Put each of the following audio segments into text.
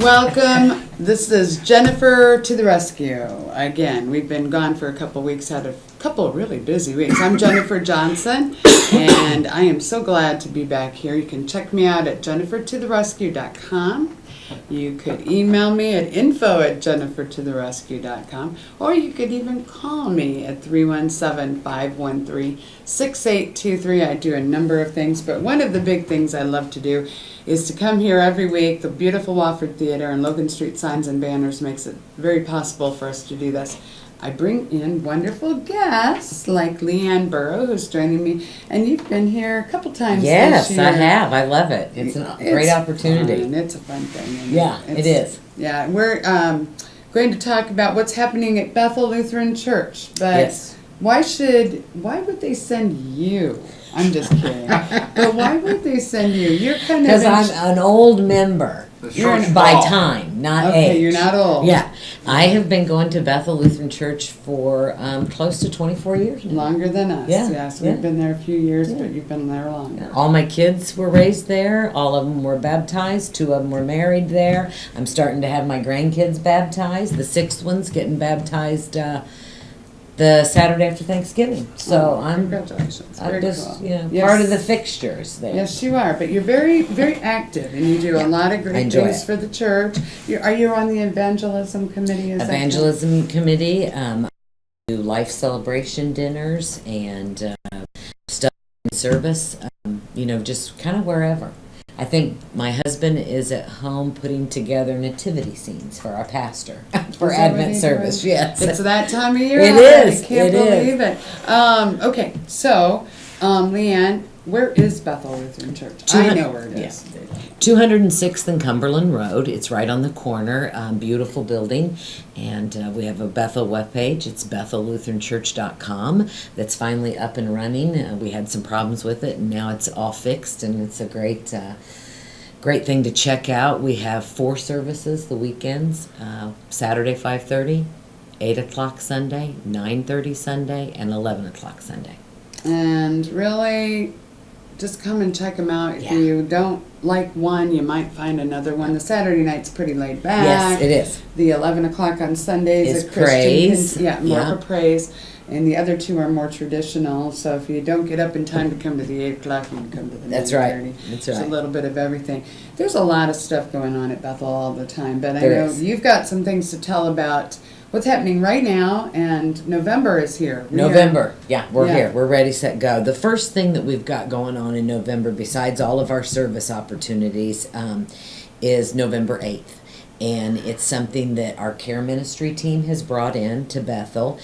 welcome. This is Jennifer to the rescue. Again, we've been gone for a couple weeks, had a couple of really busy weeks. I'm Jennifer Johnson, and I am so glad to be back here. You can check me out at jennifertotherescue.com. You could email me at info@jennifertotherescue.com, or you could even call me at 317-513-6823. I do a number of things, but one of the big things I love to do is to come here every week. The beautiful Wofford Theater and Logan Street Signs and Banners makes it very possible for us to do this. I bring in wonderful guests like Lee Anne Burrows, who's joining me, and you've been here a couple times Yes, this year. I have. I love it. It's a great opportunity. Fun. It's a fun thing. Yeah, it is. Yeah, we're going to talk about what's happening at Bethel Lutheran Church. But Yes. why would they send you? I'm just kidding. But why would they send you? You're kind of... Because I'm an old member. By time, not age. Okay, you're not old. Yeah. I have been going to Bethel Lutheran Church for close to 24 years now. Longer than us. Yeah. Yes, we've been there a few years, Yeah. but you've been there longer. All my kids were raised there. All of them were baptized. 2 of them were married there. I'm starting to have my grandkids baptized. The 6th one's getting baptized the Saturday after Thanksgiving. So Congratulations. I'm Very just cool. yes. Yes. Part of the fixtures there. Yes, you are, but you're very, very active, and you do a lot of great things for the church. Are you on the evangelism committee? Evangelism committee. I do life celebration dinners and stuff in service. Just kind of wherever. I think my husband is at home putting together nativity scenes for our pastor for Advent service. Yes, it's that time of year. It is. I can't believe it. Okay, so Lee Anne, where is Bethel Lutheran Church? I know where it is. 206th and Cumberland Road. It's right on the corner. Beautiful building. And we have a Bethel webpage. It's BethelLutheranChurch.com. That's finally up and running. We had some problems with it, and now it's all fixed, and it's a great thing to check out. We have 4 services the weekends. Saturday 5:30, 8 o'clock Sunday, 9:30 Sunday, and 11 o'clock Sunday. And really, just come and check them out. If you don't like one, you might find another one. The Saturday night's pretty laid back. Yes, it is. The 11 o'clock on Sundays Is a Christian praise. more for praise. And the other 2 are more traditional. So if you don't get up in time to come to the 8 o'clock, you can come to the 9:30. That's right. That's right. It's a little bit of everything. There's a lot of stuff going on at Bethel all the time. But I There know is. you've got some things to tell about what's happening right now, and November is here. We're here. We're ready, set, go. The first thing that we've got going on in November, besides all of our service opportunities, is November 8th. And it's something that our care ministry team has brought in to Bethel.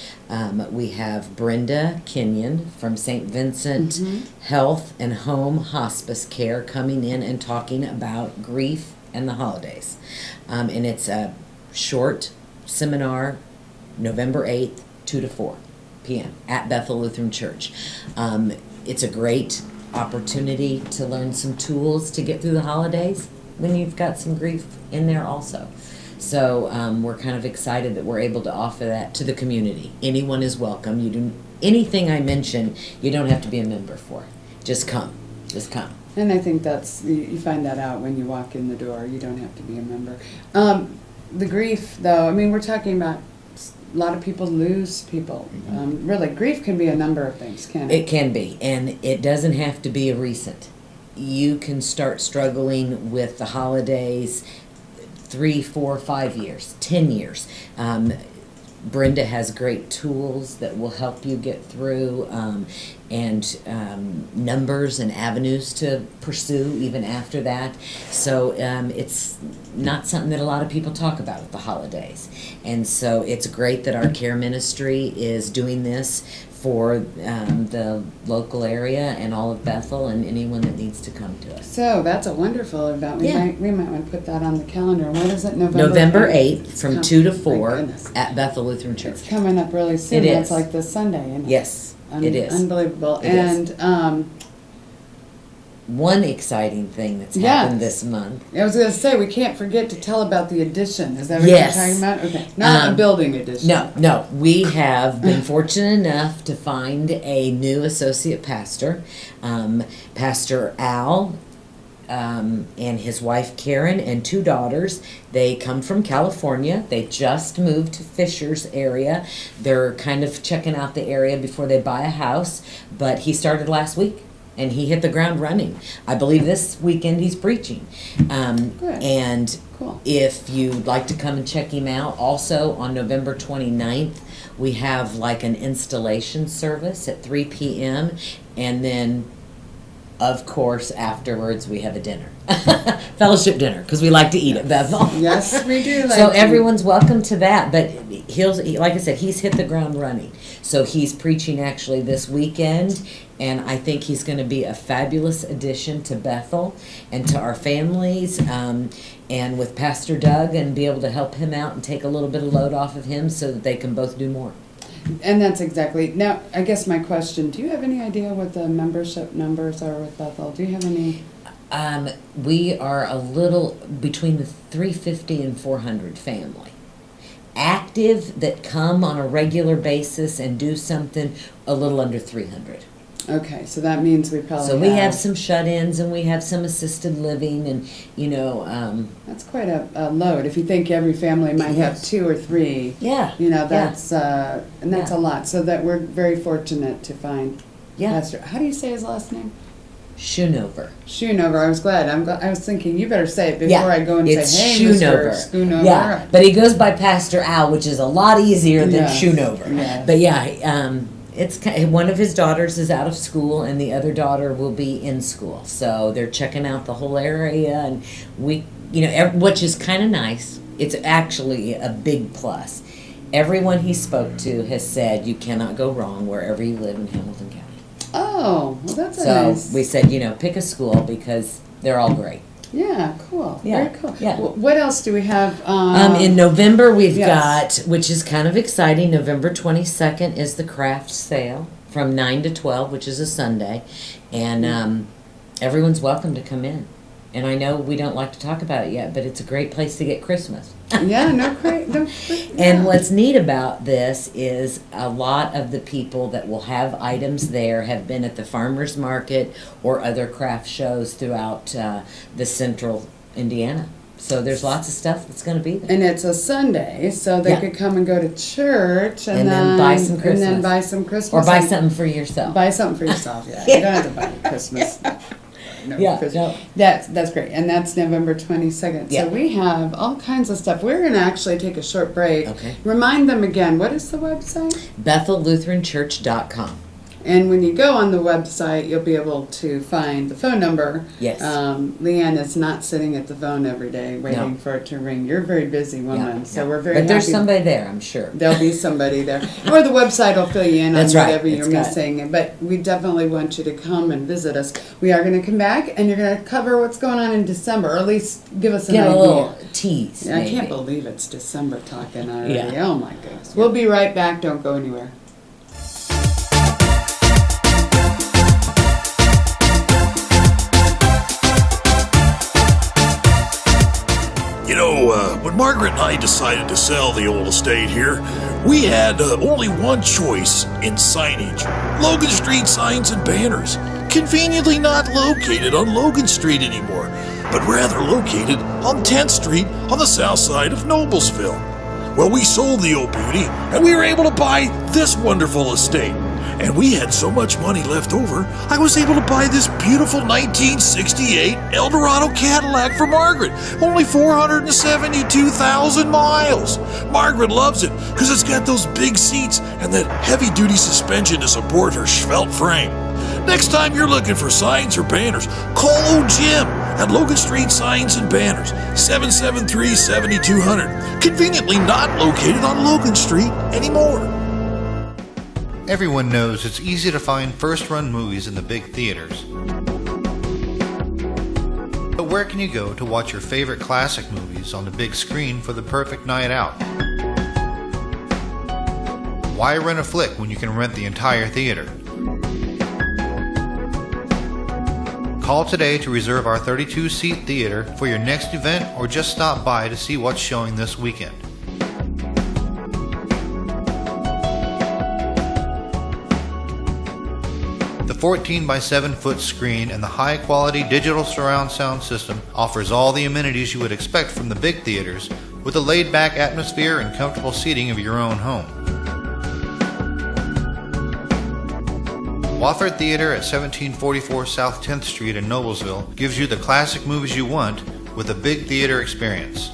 We have Brenda Kenyon from St. Vincent Health and Home Hospice Care coming in and talking about grief and the holidays. And it's a short seminar, November 8th, 2 to 4 p.m. at Bethel Lutheran Church. It's a great opportunity to learn some tools to get through the holidays when you've got some grief in there also. So we're kind of excited that we're able to offer that to the community. Anyone is welcome. You do anything I mention, you don't have to be a member for. Just come. Just come. And I think you find that out when you walk in the door. You don't have to be a member. The grief, though, I mean, we're talking about a lot of people lose people. Really, grief can be a number of things, can't it? It can be, and it doesn't have to be a recent. You can start struggling with the holidays 3, 4, 5 years, 10 years. Brenda has great tools that will help you get through, and numbers and avenues to pursue even after that. So it's not something that a lot of people talk about at the holidays. And so it's great that our care ministry is doing this for the local area and all of Bethel and anyone that needs to come to us. So that's a wonderful event. We might want to put that on the calendar. What is it? November 8th from 2 to 4 at Bethel Lutheran Church. It's coming up really soon. It is. That's like this Sunday. Isn't it? Yes, it is. Unbelievable. It is. One exciting thing that's happened this month. I was going to say, we can't forget to tell about the addition. Is that what you're talking about? Okay. Not a building addition. No. We have been fortunate enough to find a new associate pastor. Pastor Al and his wife Karen and 2 daughters. They come from California. They just moved to Fishers area. They're kind of checking out the area before they buy a house, but he started last week. And he hit the ground running. I believe this weekend he's preaching. And cool. If you'd like to come and check him out, also on November 29th, we have like an installation service at 3 p.m. And then, of course, afterwards we have a dinner. Fellowship dinner, because we like to eat at Bethel. Yes, we do. So everyone's welcome to that. But like I said, he's hit the ground running. So he's preaching actually this weekend, and I think he's going to be a fabulous addition to Bethel and to our families, and with Pastor Doug, and be able to help him out and take a little bit of load off of him so that they can both do more. And that's exactly. Now, I guess my question, do you have any idea what the membership numbers are with Bethel? Do you have any? We are a little between the 350 and 400 family. Active that come on a regular basis and do something, a little under 300. Okay, so that means we probably So we have some shut-ins and we have some assisted living and, that's quite a load. If you think every family might have 2 or 3. Yeah. That's a lot. So that we're very fortunate to find Pastor. How do you say his last name? Schoonover. I was glad. I was thinking you better say it before I go and say, hey, Schoonover. Mr. Schoonover. Yeah, but he goes by Pastor Al, which is a lot easier than Schoonover. Yes. But it's one of his daughters is out of school and the other daughter will be in school. So they're checking out the whole area, and which is kind of nice. It's actually a big plus. Everyone he spoke to has said you cannot go wrong wherever you live in Hamilton County. Oh, well, that's nice. So we said, pick a school because they're all great. Yeah, cool. Yeah, Very cool. yeah. What else do we have? In November, we've got, which is kind of exciting, November 22nd is the craft sale from 9 to 12, which is a Sunday. And everyone's welcome to come in. And I know we don't like to talk about it yet, but it's a great place to get Christmas. Yeah, great. And what's neat about this is a lot of the people that will have items there have been at the farmers market or other craft shows throughout the central Indiana. So there's lots of stuff that's going to be there. And it's a Sunday, so they could come and go to church and then buy some Christmas. And then buy some Christmas. Or buy something for yourself. Buy something for yourself, yeah. You don't have to buy Christmas. No. That's great. And that's November 22nd. Yeah. So we have all kinds of stuff. We're going to actually take a short break. Okay. Remind them again, what is the website? BethelLutheranChurch.com. And when you go on the website, you'll be able to find the phone number. Yes. Lee Anne is not sitting at the phone every day waiting for it to ring. You're a very busy woman, so we're very happy. But there's somebody there, I'm sure. There'll be somebody there. Or the website will fill you in on whatever you're It's missing. But we definitely want you to come and visit us. We are going to come back, and you're going to cover what's going on in December, or at least give us an idea. A little tease, I can't believe it's December talking already. Yeah. Oh, my goodness. We'll be right back. Don't go anywhere. When Margaret and I decided to sell the old estate here, we had only one choice in signage. Logan Street signs and banners. Conveniently not located on Logan Street anymore, but rather located on 10th Street on the south side of Noblesville. Well, we sold the old beauty, and we were able to buy this wonderful estate. And we had so much money left over, I was able to buy this beautiful 1968 Eldorado Cadillac for Margaret. Only 472,000 miles. Margaret loves it because it's got those big seats and that heavy-duty suspension to support her svelte frame. Next time you're looking for signs or banners, call old Jim at Logan Street Signs and Banners, 773-7200. Conveniently not located on Logan Street anymore. Everyone knows it's easy to find first-run movies in the big theaters. But where can you go to watch your favorite classic movies on the big screen for the perfect night out? Why rent a flick when you can rent the entire theater? Call today to reserve our 32-seat theater for your next event, or just stop by to see what's showing this weekend. The 14 by 7 foot screen and the high quality digital surround sound system offers all the amenities you would expect from the big theaters, with a laid back atmosphere and comfortable seating of your own home. Wofford Theater at 1744 South 10th Street in Noblesville gives you the classic movies you want with a big theater experience.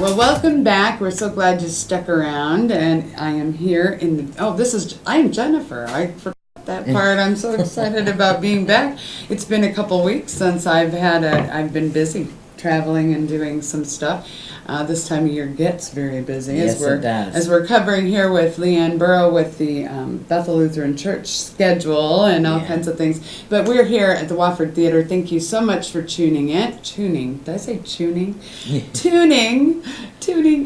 Well, welcome back. We're so glad you stuck around, and I am here in the, I'm Jennifer. I forgot that part. I'm so excited about being back. It's been a couple weeks since I've been busy traveling and doing some stuff. This time of year gets very busy. Yes, it does. As we're covering here with Lee Anne Burrows with the Bethel Lutheran Church schedule and all kinds of things. But we're here at the Wofford Theater. Thank you so much for tuning in. Did I say tuning? Tuning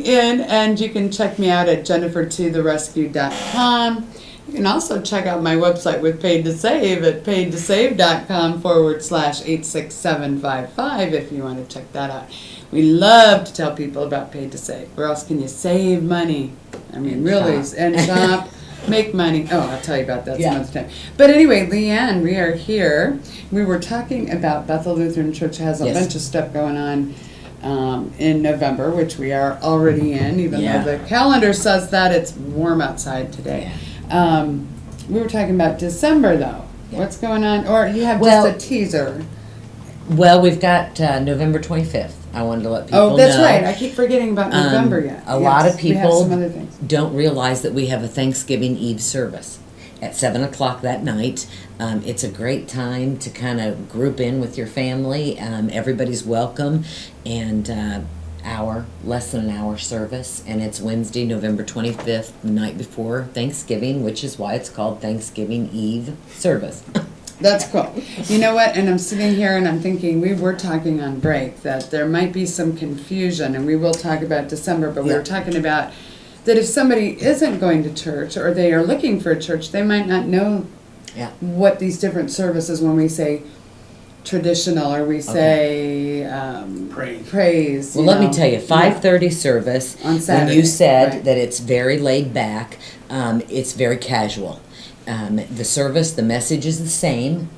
in. And you can check me out at jennifertotherescue.com. You can also check out my website with Paid to Save at paidtosave.com/86755 if you want to check that out. We love to tell people about Paid to Save. Where else can you save money? I mean, And really, shop. and shop, make money. Oh, I'll tell you about that some other time. But anyway, Lee Anne, we are here. We were talking about Bethel Lutheran Church has a Yes. bunch of stuff going on in November, which we are already in, even Yeah. though the calendar says that it's warm outside today. We were talking about December, though. Yeah. What's going on? Or you have Well- just a teaser. Well, we've got November 25th. I wanted to let people know. Oh, that's right. I keep forgetting about November yet. A lot of we have people some other things. don't realize that we have a Thanksgiving Eve service at 7 o'clock that night. It's a great time to kind of group in with your family. Everybody's welcome, and less than an hour service, and it's Wednesday, November 25th, the night before Thanksgiving, which is why it's called Thanksgiving Eve service. That's cool. You know what? And I'm sitting here and I'm thinking, we were talking on break that there might be some confusion, and we will talk about December, but we Yeah. were talking about that if somebody isn't going to church or they are looking for a church, they might not know Yeah. what these different services, when we say traditional or we say praise. Well, let me tell you, 5:30 service. On When Saturday, you said right. that it's very laid back, it's very casual. The service, the message is the same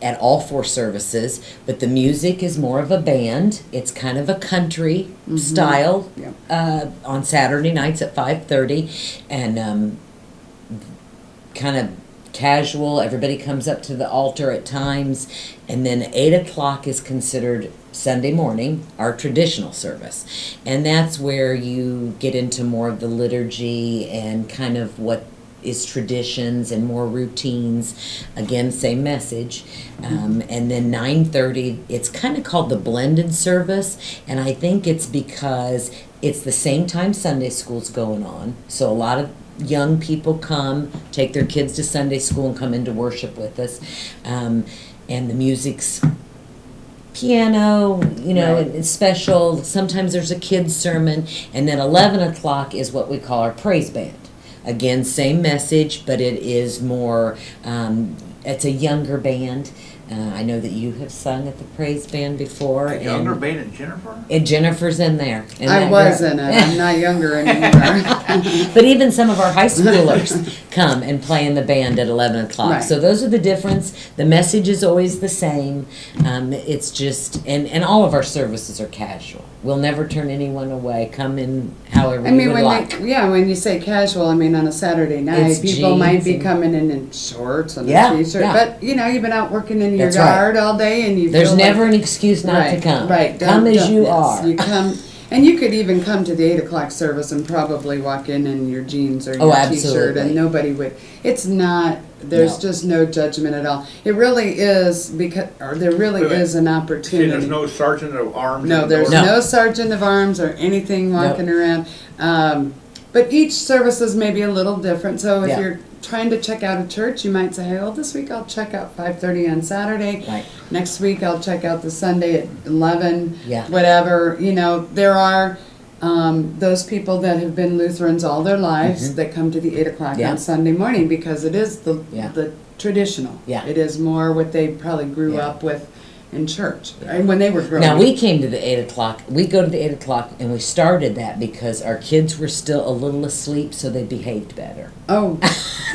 at all four services, but the music is more of a band. It's kind of a country style on Saturday nights at 5:30, and kind of casual. Everybody comes up to the altar at times, and then 8 o'clock is considered Sunday morning, our traditional service, and that's where you get into more of the liturgy and kind of what is traditions and more routines. Again, same message. And then 9:30, it's kind of called the blended service, and I think it's because it's the same time Sunday school's going on, so a lot of young people come, take their kids to Sunday school and come into worship with us. And the music's piano, Right. it's special. Sometimes there's a kid's sermon. And then 11 o'clock is what we call our praise band. Again, same message, but it is more, it's a younger band. I know that you have sung at the praise band before. A younger band than Jennifer? And Jennifer's in there. And I that was girl- in it. I'm not younger anymore. But even some of our high schoolers come and play in the band at 11 o'clock. Right. So those are the difference. The message is always the same. It's just, and all of our services are casual. We'll never turn anyone away. Come in however I mean, you would like. when you say casual, I mean on a Saturday night, It's people might jeans be and- coming in shorts and Yeah, a t-shirt. yeah. But you've been out working in your That's right. yard all day, and you There's feel never like, an excuse not to come. Right, Come as you yes. are. You come, and you could even come to the 8 o'clock service and probably walk in your jeans or your t-shirt, absolutely. and nobody would. It's not. There's No. just no judgment at all. It really is there really Wait a minute. is an See, opportunity. there's no sergeant of arms? No, at the there's door? no sergeant of arms or anything walking around. But each service is maybe a little different. So if Yeah. you're trying to check out a church, you might say, hey, well, this week I'll check out 5:30 on Saturday. Right. Next week I'll check out the Sunday at 11. Yeah. Whatever. There are those people that have been Lutherans all their lives that come to the 8 o'clock Yeah. on Sunday morning, because it is the traditional. Yeah. It is more what they probably grew Yeah. up with in church, and when they were growing Now up. we came to the 8 o'clock. We go to the 8 o'clock, and we started that because our kids were still a little asleep, so they behaved better. Oh,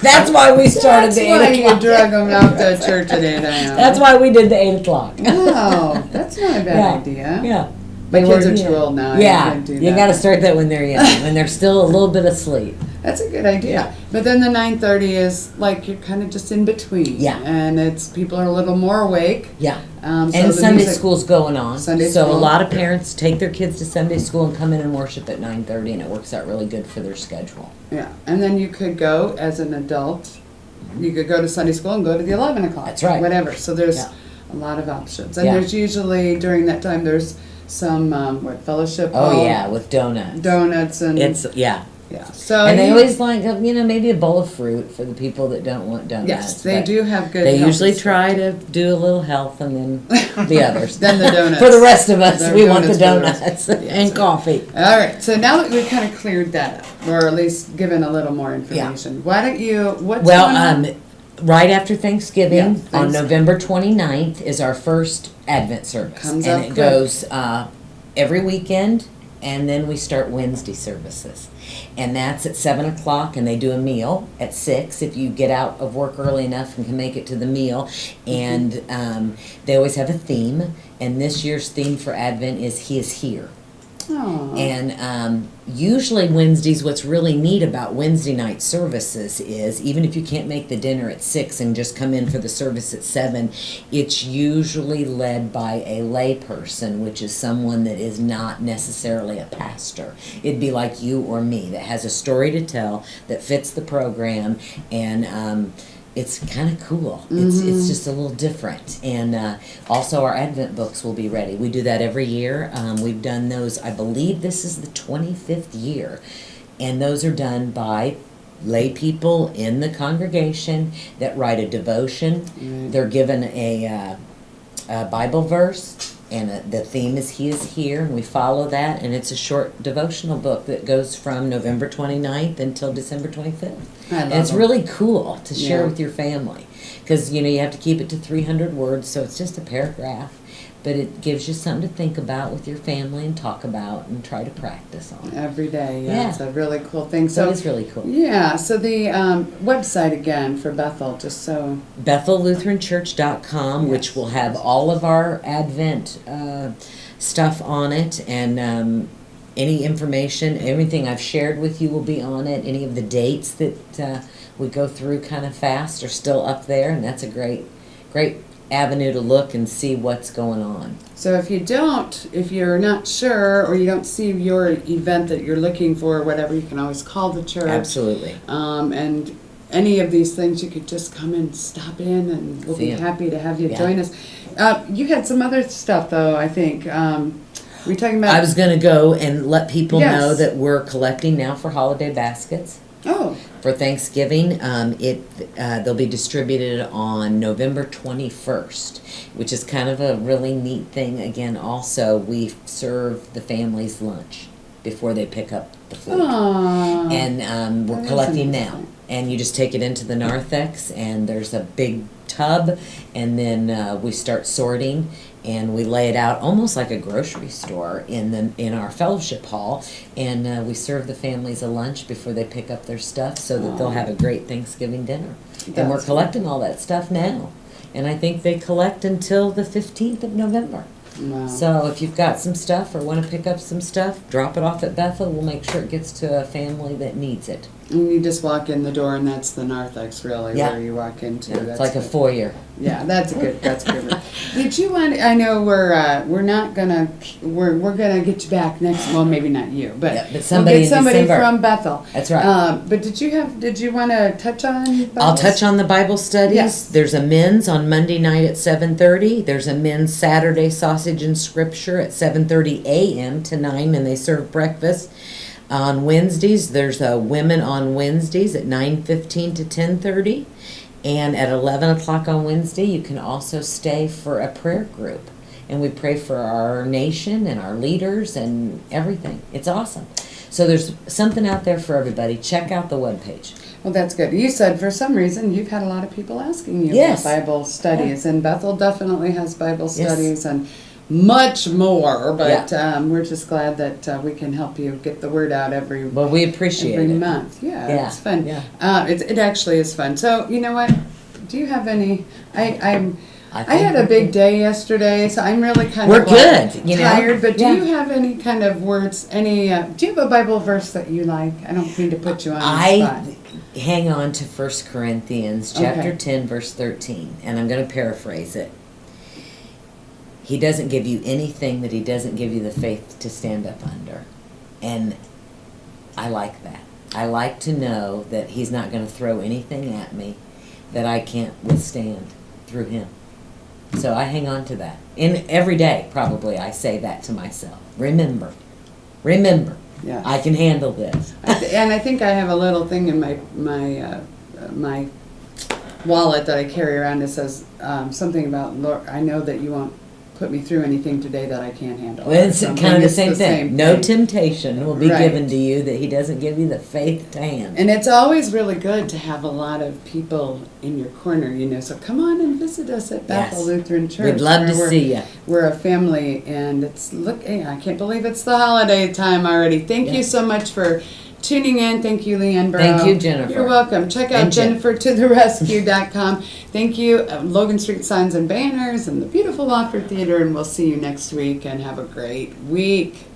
That's why we started that's the why 8 you o'clock. drug them out to church at 8 a.m. That's why we did the 8 o'clock. Oh, that's not a bad Yeah. idea. Yeah. My They kids were- are too old now. I Yeah, can't do you that. got to start that when they're young, when they're still a little bit asleep. That's a good idea. Yeah. But then the 9:30 is like you're kind of just in between. Yeah. And it's people are a little more awake. Yeah. So And the Sunday music- school's going on. Sunday so school. a lot of parents take their kids to Sunday school and come in and worship at 9:30, and it works out really good for their schedule. Yeah. And then you could go as an adult. You could go to Sunday school and go to the 11 o'clock. That's right. Whatever. So there's Yeah. a lot of options. And Yeah. there's usually during that time there's some fellowship. Oh hall, yeah, with donuts. Donuts and It's yeah. yeah. So And they you- always like, maybe a bowl of fruit for the people that don't want donuts. yes, they but do have good. They healthy usually stuff. try to do a little health and then the others. Then the donuts. For the rest of us, The we want the donuts for the donuts rest. and coffee. All right, so now that we've kind of cleared that up, or at least given a little more information, why don't you, what's Well, going on? right after Thanksgiving, Yeah, on Thanksgiving. November 29th, is our first Advent service. Comes and up it quick. goes every weekend, and then we start Wednesday services. And that's at 7 o'clock, and they do a meal at 6 if you get out of work early enough and can make it to the meal. And they always have a theme, and this year's theme for Advent is He is Here. Aw. And usually Wednesdays, what's really neat about Wednesday night services is, even if you can't make the dinner at 6 and just come in for the service at 7, it's usually led by a lay person, which is someone that is not necessarily a pastor. It'd be like you or me, that has a story to tell, that fits the program, and it's kind of cool. It's just a little different. And also our Advent books will be ready. We do that every year. We've done those, I believe this is the 25th year. And those are done by lay people in the congregation that write a devotion. They're given a Bible verse, and the theme is He is Here, and we follow that, and it's a short devotional book that goes from November 29th until December 25th. I love And it's them. really cool to share Yeah. with your family, because you have to keep it to 300 words, so it's just a paragraph, but it gives you something to think about with your family and talk about and try to practice on. Every day, yeah, Yeah. it's a really cool thing. So So it's really cool. yeah, so the website again for Bethel, just so BethelLutheranChurch.com, Yes. which will have all of our Advent stuff on it, and any information, everything I've shared with you will be on it. Any of the dates that we go through kind of fast are still up there, and that's a great avenue to look and see what's going on. So if you're not sure or you don't see your event that you're looking for or whatever, you can always call the church. Absolutely. And any of these things, you could just come and stop in, and we'll See be 'em. happy to have you Yeah. join us. You had some other stuff, though, I think. Were you talking about? I was going to go and let people Yes. know that we're collecting now for holiday baskets. Oh, For Thanksgiving, they'll be distributed on November 21st, which is kind of a really neat thing. Again, also, we serve the families lunch before they pick up the food. aw. And we're That is collecting now. interesting. And you just take it into the narthex, and there's a big tub, and then we start sorting, and we lay it out almost like a grocery store in our fellowship hall, and we serve the families a lunch before they pick up their stuff, so that they'll have a great Thanksgiving dinner. And we're That's collecting all that stuff now, and I think they collect until the 15th of November. Wow. So if you've got some stuff or want to pick up some stuff, drop it off at Bethel. We'll make sure it gets to a family that needs it. And you just walk in the door, and that's the narthex, really, Yeah. where you walk into. It's That's like a good. foyer. Yeah, that's good. That's good. Did you want? I know we're not gonna we're gonna get you back next. Well, maybe not you, but, Yeah, but somebody we'll in get somebody December. from Bethel. That's right. But did you want to touch on? I'll Bibles? touch on the Bible studies. Yes. There's a men's on Monday night at 7:30. There's a men's Saturday sausage and scripture at 7:30 a.m. to 9, and they serve breakfast. On Wednesdays, there's a women on Wednesdays at 9:15 to 10:30. And at 11 o'clock on Wednesday, you can also stay for a prayer group. and we pray for our nation and our leaders and everything. It's awesome. So there's something out there for everybody. Check out the webpage. Well, that's good. You said for some reason you've had a lot of people asking you Yes. about Bible studies, and Bethel definitely has Bible Yes. studies and much more. But Yeah. we're just glad that we can help you get the word out every Well, we appreciate every it. month. Yeah, Yeah, it's fun. yeah. It actually is fun. So you know what? Do you have any? I think had a we're big good. day yesterday, so I'm really kind We're of good, you know? tired. But do Yeah. you have any kind of words? Any? Do you have a Bible verse that you like? I don't mean to put you on the spot. Hang on to 1 Corinthians chapter Okay. 10 verse 13, and I'm going to paraphrase it. He doesn't give you anything that he doesn't give you the faith to stand up under. And I like that. I like to know that he's not going to throw anything at me that I can't withstand through him. So I hang on to that. And every day, probably, I say that to myself. Remember. Yeah. I can handle this. And I think I have a little thing in my wallet that I carry around that says something about, Lord, I know that you won't put me through anything today that I can't handle. Well, it's Something. kind of the It's same thing. No thing. temptation will be Right. given to you that he doesn't give you the faith to handle. And it's always really good to have a lot of people in your corner, so come on and visit us at Bethel Yes. Lutheran Church. We'd love where to we're- see you. We're a family, and I can't believe it's the holiday time already. Thank Yeah. you so much for tuning in. Thank you, Lee Anne Burrows. Thank you, Jennifer. You're welcome. Check out And Jen. JenniferToTheRescue.com. Thank you, Logan Street Signs and Banners and the beautiful Wofford Theater, and we'll see you next week, and have a great week.